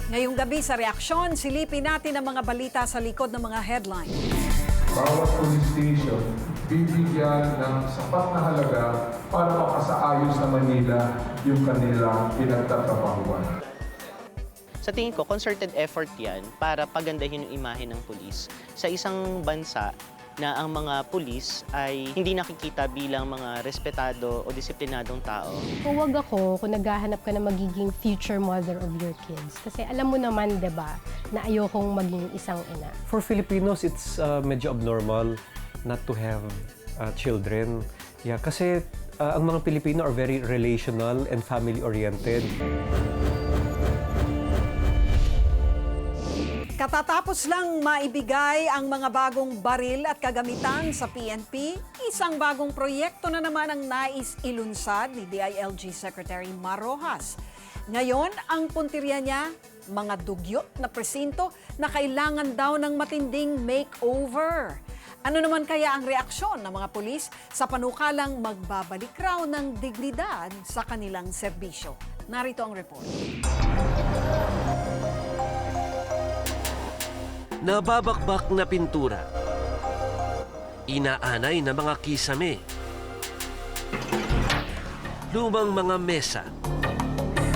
Ngayong gabi sa reaksyon, silipin natin ang mga balita sa likod ng mga headline. Bawat police station bibigyan ng sapat na halaga para makasaayos sa Manila yung kanilang pinagtatrabahuan. Sa tingin ko, concerted effort yan para pagandahin yung imahe ng pulis sa isang bansa na ang mga pulis ay hindi nakikita bilang mga respetado o disiplinadong tao. Huwag ako kung naghahanap ka na magiging future mother of your kids. Kasi alam mo naman, di ba, na ayokong maging isang ina. For Filipinos, it's medyo abnormal not to have children. Yeah, kasi ang mga Pilipino are very relational and family-oriented. Katatapos lang maibigay ang mga bagong baril at kagamitan sa PNP, isang bagong proyekto na naman ang nais ilunsad ni DILG Secretary Mar Rojas. Ngayon, ang puntirya niya, mga dugyot na presinto na kailangan daw ng matinding makeover. Ano naman kaya ang reaksyon ng mga pulis sa panukalang magbabalik raw ng dignidad sa kanilang serbisyo? Narito ang report. Nababakbak na pintura, inaanay na mga kisame, lumang mga mesa,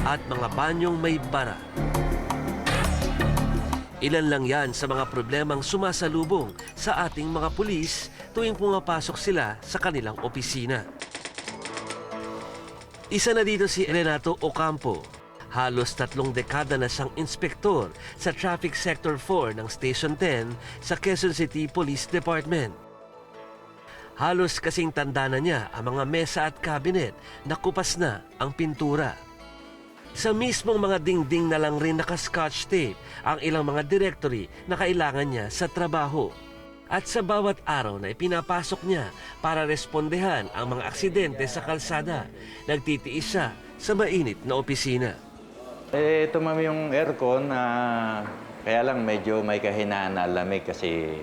at mga banyong may bara. Ilan lang yan sa mga problemang sumasalubong sa ating mga pulis tuwing pumapasok sila sa kanilang opisina. Isa na dito si Renato Ocampo. Halos 3 dekada na siyang inspektor sa Traffic Sector 4 ng Station 10 sa Quezon City Police Department. Halos kasing tanda na niya ang mga mesa at cabinet na kupas na ang pintura. Sa mismong mga dingding na lang rin naka-scotch tape ang ilang mga directory na kailangan niya sa trabaho. At sa bawat araw na ipinapasok niya para respondehan ang mga aksidente sa kalsada, nagtitiis siya sa mainit na opisina. Ito ma'am yung aircon, kaya lang medyo may kahinaan na lamig kasi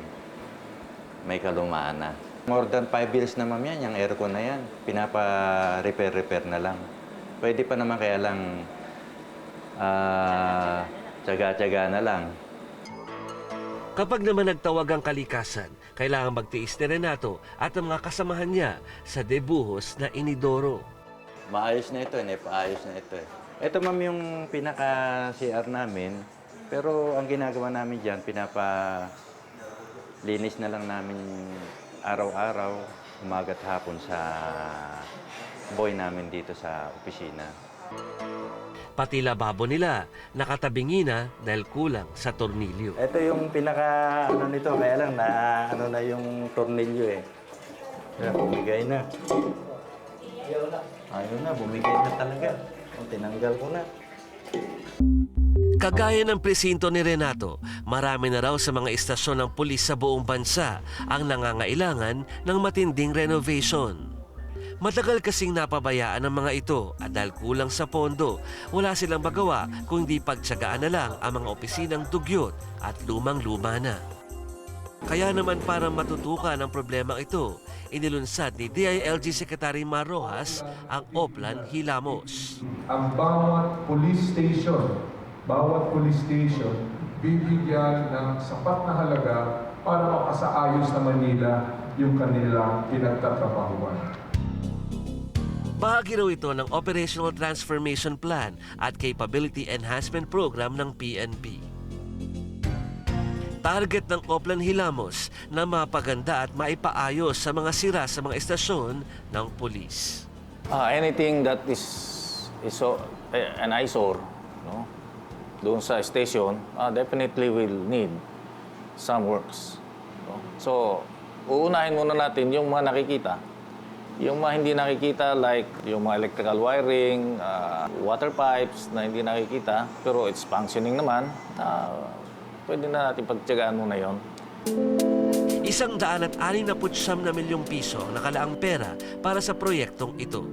may kalumaan na. More than 5 years na ma'am yan, yung aircon na yan. Pinapa-repair na lang. Pwede pa naman kaya lang tsaga-tsaga na lang. Kapag naman nagtawag ang kalikasan, kailangan magtiis ni Renato at ang mga kasamahan niya sa debuhos na inidoro. Maayos na ito, paayos na ito. Ito ma'am yung pinaka-CR namin, pero ang ginagawa namin dyan, pinapa-linis na lang namin araw-araw, umaga't hapon sa boy namin dito sa opisina. Pati lababo nila, nakatabingi na dahil kulang sa tornilyo. Ito yung pinaka-ano nito, kaya lang na ano na yung tornilyo eh. Kaya bumigay na. Ayun na, bumigay na talaga. Tinanggal ko na. Kagaya ng presinto ni Renato, marami na raw sa mga istasyon ng pulis sa buong bansa ang nangangailangan ng matinding renovation. Matagal kasing napabayaan ang mga ito at dahil kulang sa pondo, wala silang magawa kung hindi pagtsagaan na lang ang mga opisinang dugyot at lumang-luma na. Kaya naman para matutukan ang problemang ito, inilunsad ni DILG Secretary Mar Rojas ang Oplan Hilamos. Ang bawat police station bibigyan ng sapat na halaga para makasaayos sa Manila yung kanilang pinagtatrabahuan. Bahagi raw ito ng Operational Transformation Plan at Capability Enhancement Program ng PNP. Target ng Oplan Hilamos na mapaganda at maipaayos sa mga sira sa mga istasyon ng pulis. Anything that is an eyesore, no, doon sa station, definitely will need some works. No? So, uunahin muna natin yung mga nakikita. Yung mga hindi nakikita, like yung mga electrical wiring, water pipes na hindi nakikita, pero it's functioning naman, pwede na natin pagtiyagaan muna yon. 169 milyong piso ang nakalaang pera para sa proyektong ito.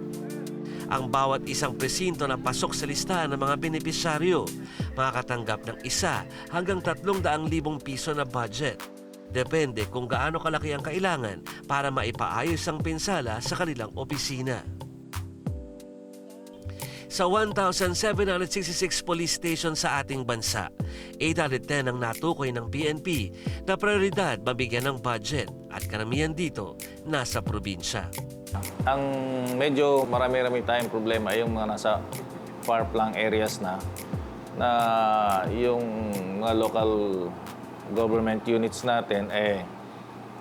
Ang bawat isang presinto na pasok sa listahan ng mga benepisyaryo makakatanggap ng 1 hanggang 300,000 piso na budget. Depende kung gaano kalaki ang kailangan para maipaayos ang pinsala sa kanilang opisina. Sa 1,766 police stations sa ating bansa, 810 ang natukoy ng PNP na prioridad mabigyan ng budget at karamihan dito nasa probinsya. Ang medyo marami-rami tayong problema ay yung mga nasa far-flung areas na yung mga local government units natin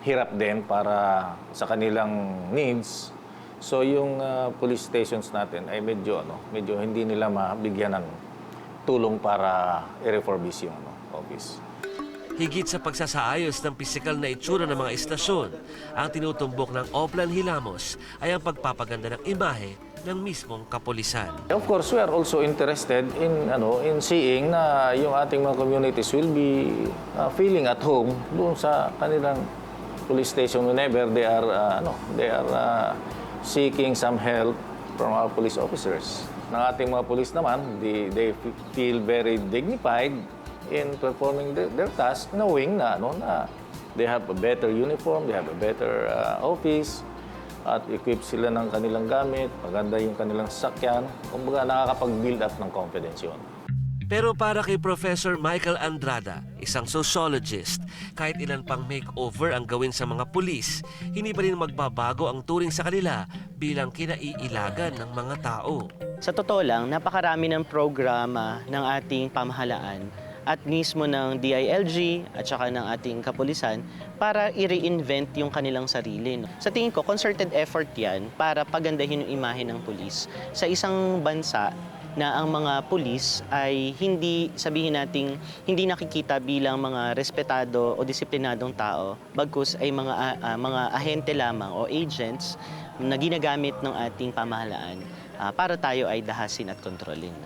hirap din para sa kanilang needs. So yung police stations natin ay medyo hindi nila mabigyan ng tulong para i-refurbish yung office. Higit sa pagsasaayos ng pisikal na itsura ng mga istasyon, ang tinutumbok ng Oplan Hilamos ay ang pagpapaganda ng imahe ng mismong kapulisan. Of course, we are also interested in seeing na yung ating mga communities will be feeling at home doon sa kanilang police station whenever they are seeking some help from our police officers. Ng ating mga police naman, they feel very dignified in performing their task, knowing na they have a better uniform, they have a better office, at equip sila ng kanilang gamit, maganda yung kanilang sasakyan, kumbaga nakakapag-build up ng confidence yun. Pero para kay Professor Michael Andrada, isang sociologist, kahit ilan pang makeover ang gawin sa mga pulis, hindi pa rin magbabago ang turing sa kanila bilang kinaiilagan ng mga tao. Sa totoo lang, napakarami ng programa ng ating pamahalaan at mismo ng DILG at saka ng ating kapulisan para i-reinvent yung kanilang sarili. Sa tingin ko, concerted effort yan para pagandahin yung imahe ng pulis sa isang bansa na ang mga pulis ay hindi, sabihin nating, hindi nakikita bilang mga respetado o disiplinadong tao, bagkus ay mga ahente lamang o agents na ginagamit ng ating pamahalaan para tayo ay dahasin at kontrolin.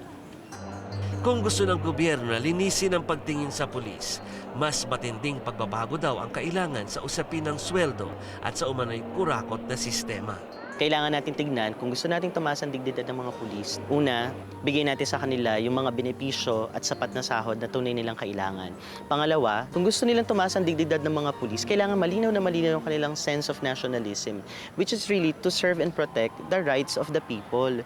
Kung gusto ng gobyerno na linisin ang pagtingin sa pulis, mas matinding pagbabago daw ang kailangan sa usapin ng sweldo at sa umano'y kurakot na sistema. Kailangan natin tignan kung gusto nating tumaas ang dignidad ng mga pulis. Una, bigay natin sa kanila yung mga benepisyo at sapat na sahod na tunay nilang kailangan. Pangalawa, kung gusto nilang tumaas ang dignidad ng mga pulis, kailangan malinaw na malinaw ang kanilang sense of nationalism, which is really to serve and protect the rights of the people.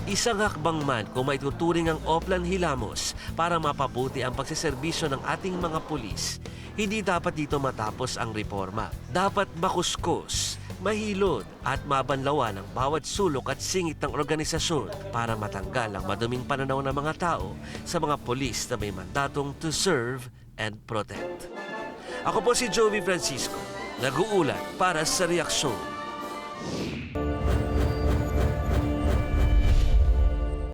Isang hakbang man kung maituturing ang Oplan Hilamos para mapabuti ang pagsiserbisyo ng ating mga pulis, hindi dapat dito matapos ang reforma. Dapat makuskus, mahilod at mabanlawan ang bawat sulok at singit ng organisasyon para matanggal ang maduming pananaw ng mga tao sa mga pulis na may mandatong to serve and protect. Ako po si Joey Francisco, nag-uulat para sa Reaksyon.